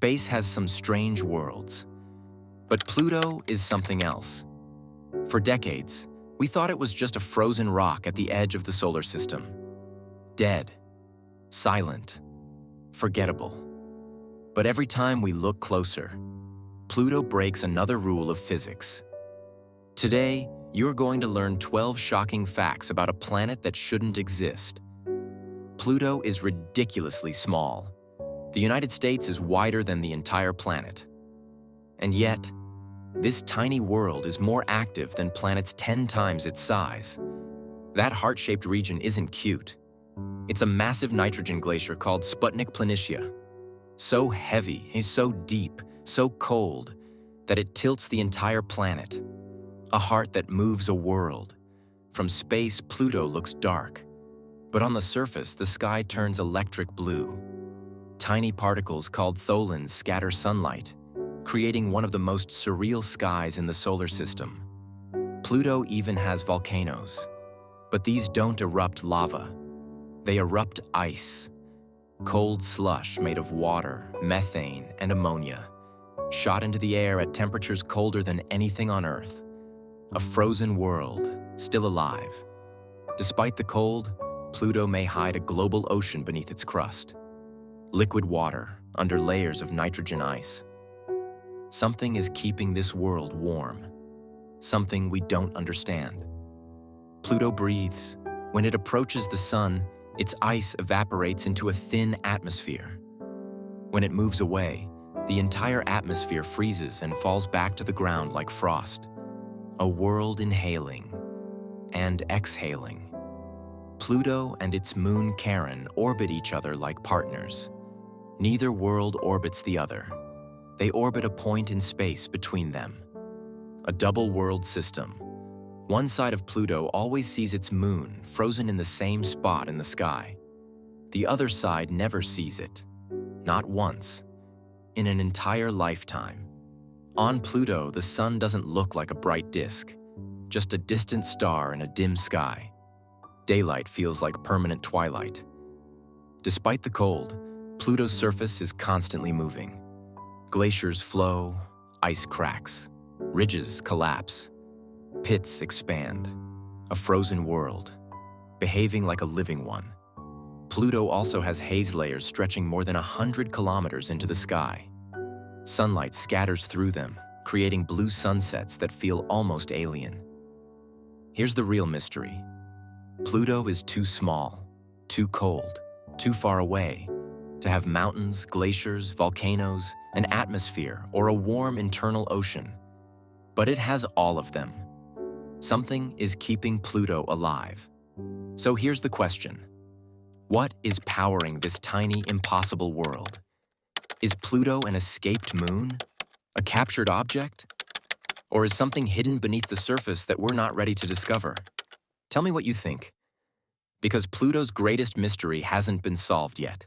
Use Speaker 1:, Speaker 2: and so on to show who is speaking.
Speaker 1: Space has some strange worlds. But Pluto is something else. For decades, we thought it was just a frozen rock at the edge of the solar system. Dead, silent, forgettable. But every time we look closer, Pluto breaks another rule of physics. Today, you're going to learn 12 shocking facts about a planet that shouldn't exist. Pluto is ridiculously small. The United States is wider than the entire planet. And yet, this tiny world is more active than planets 10 times its size. That heart-shaped region isn't cute. It's a massive nitrogen glacier called Sputnik Planitia. So heavy, so deep, so cold, that it tilts the entire planet. A heart that moves a world. From space, Pluto looks dark. But on the surface, the sky turns electric blue. Tiny particles called tholins scatter sunlight, creating one of the most surreal skies in the solar system. Pluto even has volcanoes. But these don't erupt lava. They erupt ice. Cold slush made of water, methane, and ammonia, shot into the air at temperatures colder than anything on Earth. A frozen world, still alive. Despite the cold, Pluto may hide a global ocean beneath its crust. Liquid water under layers of nitrogen ice. Something is keeping this world warm. Something we don't understand. Pluto breathes. When it approaches the sun, its ice evaporates into a thin atmosphere. When it moves away, the entire atmosphere freezes and falls back to the ground like frost. A world inhaling and exhaling. Pluto and its moon Charon orbit each other like partners. Neither world orbits the other. They orbit a point in space between them. A double world system. One side of Pluto always sees its moon frozen in the same spot in the sky. The other side never sees it. Not once. In an entire lifetime. On Pluto, the sun doesn't look like a bright disk, just a distant star in a dim sky. Daylight feels like permanent twilight. Despite the cold, Pluto's surface is constantly moving. Glaciers flow, ice cracks, ridges collapse, pits expand. A frozen world, behaving like a living one. Pluto also has haze layers stretching more than 100 kilometers into the sky. Sunlight scatters through them, creating blue sunsets that feel almost alien. Here's the real mystery. Pluto is too small, too cold, too far away to have mountains, glaciers, volcanoes, an atmosphere, or a warm internal ocean. But it has all of them. Something is keeping Pluto alive. So here's the question. What is powering this tiny, impossible world? Is Pluto an escaped moon? A captured object? Or is something hidden beneath the surface that we're not ready to discover? Tell me what you think. Because Pluto's greatest mystery hasn't been solved yet.